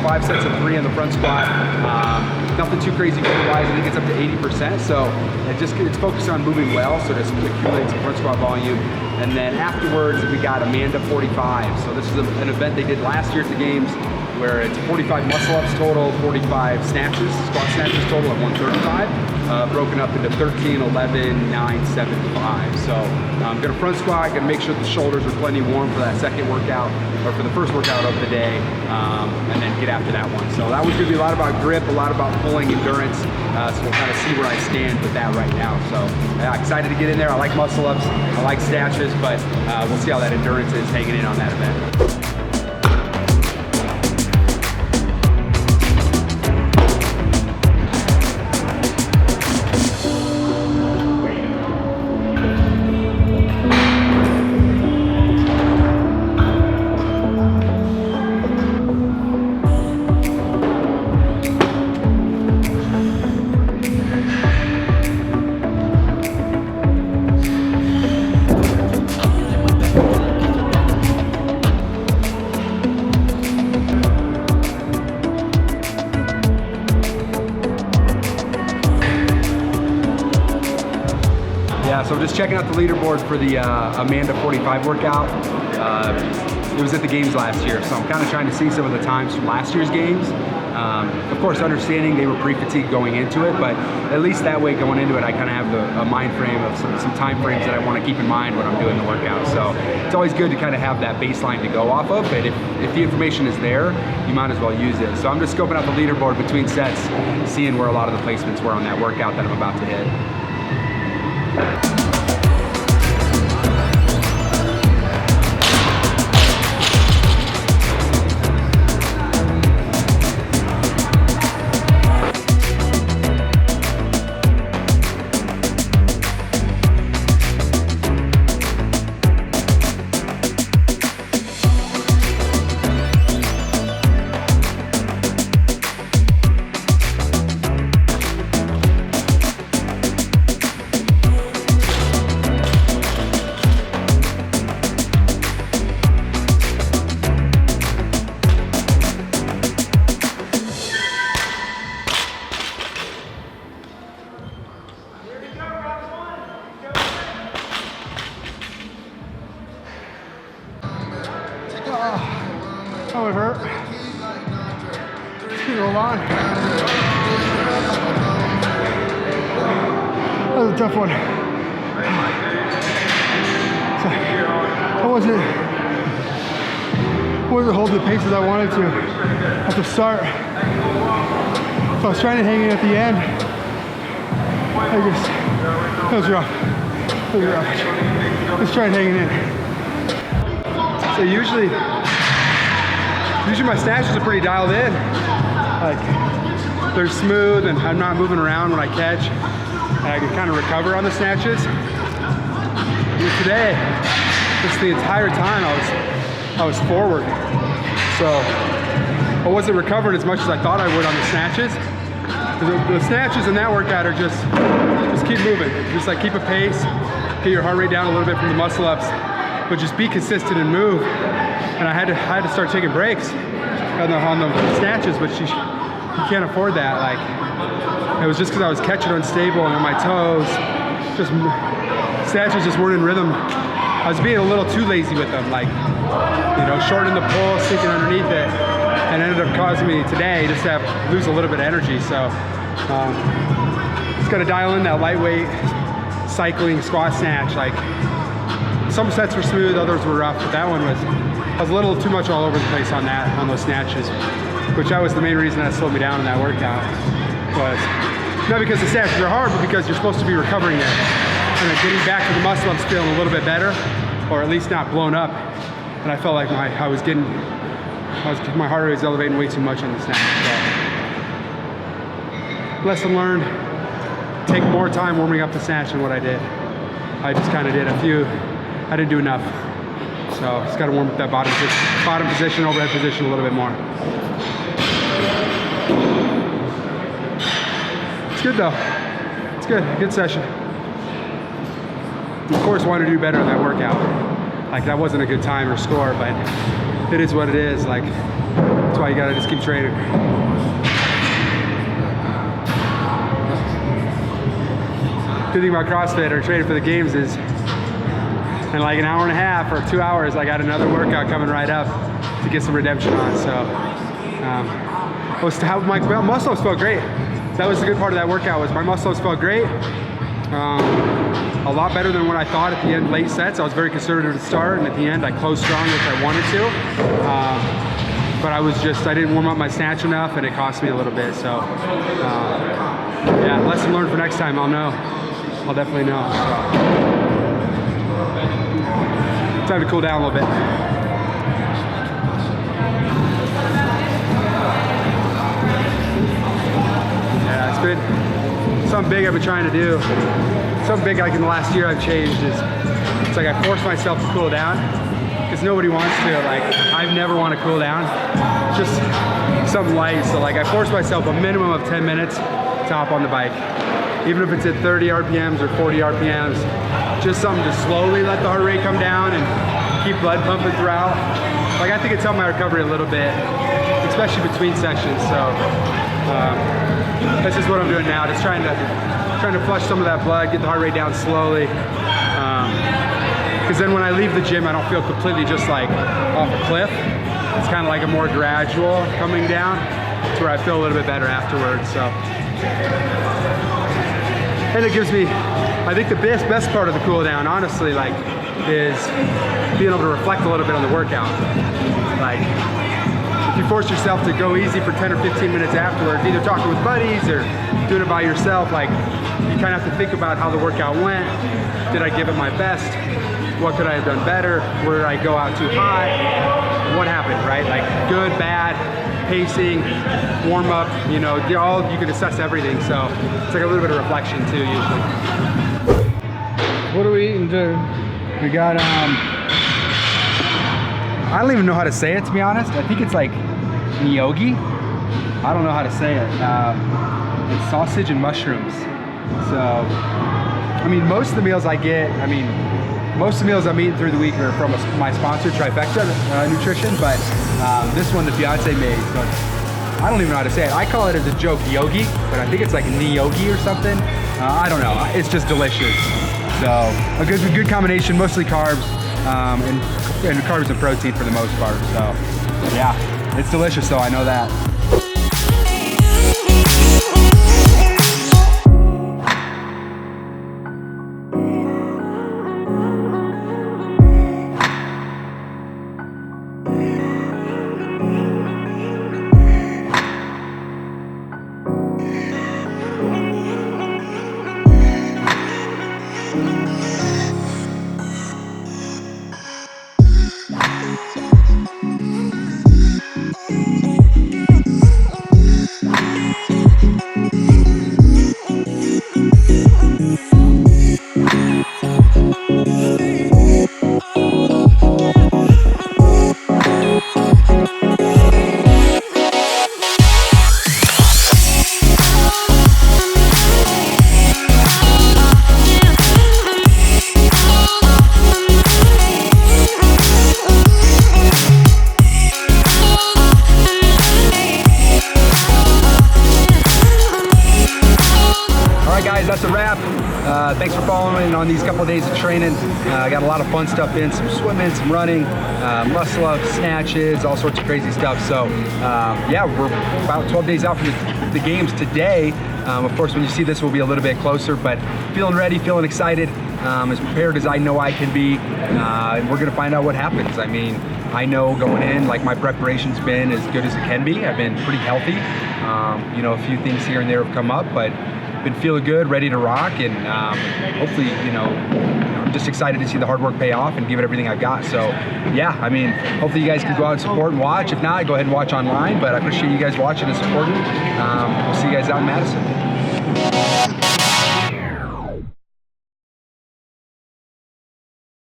5 sets of 3 on the front squat. Nothing too crazy weight-wise. I think it's up to 80%. So it's focused on moving well, so just accumulate some front squat volume. And then afterwards, we got Amanda 45. So this is an event they did last year at the games, where it's 45 muscle-ups total, 45 snatches, squat snatches total at 135, broken up into 13, 11, 9, 7, 5. So I'm gonna front squat, gonna make sure the shoulders are plenty warm for that second workout, or for the first workout of the day, and then get after that one. So that was gonna be a lot about grip, a lot about pulling endurance, so we'll kind of see where I stand with that right now. So excited to get in there. I like muscle-ups, I like snatches, but we'll see how that endurance is hanging in on that event. So just checking out the leaderboard for the Amanda 45 workout. It was at the games last year, so I'm kind of trying to see some of the times from last year's games. Of course, understanding they were pre-fatigued going into it, but at least that way going into it, I kind of have a mind frame of some time frames that I want to keep in mind when I'm doing the workout. So it's always good to kind of have that baseline to go off of, but if the information is there, you might as well use it. So I'm just scoping out the leaderboard between sets, seeing where a lot of the placements were on that workout that I'm about to hit. That would hurt. Just keep rolling on. That was a tough one. So I wasn't holding the pace as I wanted to at the start. So I was trying to hang in at the end. It was rough. It was rough. Just trying hanging in. So usually my snatches are pretty dialed in. Like, they're smooth and I'm not moving around when I catch. And I can kind of recover on the snatches. And today, just the entire time I was forward. So I wasn't recovering as much as I thought I would on the snatches. The snatches in that workout are just keep moving. Just like keep a pace, get your heart rate down a little bit from the muscle ups, but just be consistent and move. And I had to start taking breaks on the snatches, but you can't afford that. Like, it was just because I was catching unstable and on my toes. Just snatches just weren't in rhythm. I was being a little too lazy with them, like, you know, shortening the pull, sinking underneath it, and ended up causing me today just to lose a little bit of energy. So just got to dial in that lightweight cycling squat snatch. Like, some sets were smooth, others were rough, but that one I was a little too much all over the place on those snatches, which that was the main reason that slowed me down in that workout. Was not because the snatches are hard, but because you're supposed to be recovering there. And then getting back to the muscle ups feeling a little bit better, or at least not blown up. And I felt like my heart rate was elevating way too much on the snatch. So, lesson learned, take more time warming up the snatch than what I did. I just kind of did a few, I didn't do enough. So just got to warm up that bottom position, overhead position a little bit more. It's good though. It's good session. Of course, wanted to do better in that workout. Like, that wasn't a good time or score, but it is what it is. Like, that's why you gotta just keep training. Good thing about CrossFit or training for the games is in like an hour and a half or 2 hours, I got another workout coming right up to get some redemption on. So my muscles felt great. That was the good part of that workout, was my muscles felt great. A lot better than what I thought at the end, late sets. I was very conservative to start, and at the end I closed strong, which I wanted to. But I didn't warm up my snatch enough, and it cost me a little bit. So yeah, lesson learned for next time. I'll definitely know. So. Time to cool down a little bit. Yeah, it's been something big I've been trying to do. Something big like in the last year I've changed is, it's like I force myself to cool down because nobody wants to. Like, I've never want to cool down. Just something light. So like I force myself a minimum of 10 minutes to hop on the bike. Even if it's at 30 RPMs or 40 RPMs, just something to slowly let the heart rate come down and keep blood pumping throughout. Like, I think it's helped my recovery a little bit, especially between sessions. So this is what I'm doing now, just trying to flush some of that blood, get the heart rate down slowly. Because then when I leave the gym, I don't feel completely just like off a cliff. It's kind of like a more gradual coming down to where I feel a little bit better afterwards. So. And it gives me, I think the best part of the cool down, honestly, like, is being able to reflect a little bit on the workout. Like, if you force yourself to go easy for 10 or 15 minutes afterwards, either talking with buddies or doing it by yourself, like, you kind of have to think about how the workout went. Did I give it my best? What could I have done better? Where did I go out too hot? What happened, right? Like, good, bad, pacing, warm up, you know, you can assess everything. So it's like a little bit of reflection too, usually. What are we eating, dude? We got, I don't even know how to say it, to be honest. I think it's like gnocchi. I don't know how to say it. It's sausage and mushrooms. So, I mean, most of the meals I get, most of the meals I'm eating through the week are from my sponsor, Trifecta Nutrition, but this one the fiance made, but I don't even know how to say it. I call it as a joke yogi, but I think it's like gnocchi or something. I don't know. It's just delicious. So a good combination, mostly carbs and carbs and protein for the most part. So yeah, it's delicious. So I know that. That's a wrap. Thanks for following on these couple of days of training. I got a lot of fun stuff in, some swimming, some running, muscle ups, snatches, all sorts of crazy stuff. So yeah, we're about 12 days out from the games today. Of course, when you see this, we'll be a little bit closer, but feeling ready, feeling excited, as prepared as I know I can be. And we're gonna find out what happens. I mean, I know going in, like, my preparation's been as good as it can be. I've been pretty healthy. You know, a few things here and there have come up, but been feeling good, ready to rock, and hopefully, you know, just excited to see the hard work pay off and give it everything I've got. So yeah, I mean, hopefully you guys can go out and support and watch. If not, go ahead and watch online, but I appreciate you guys watching and supporting. We'll see you guys out in Madison.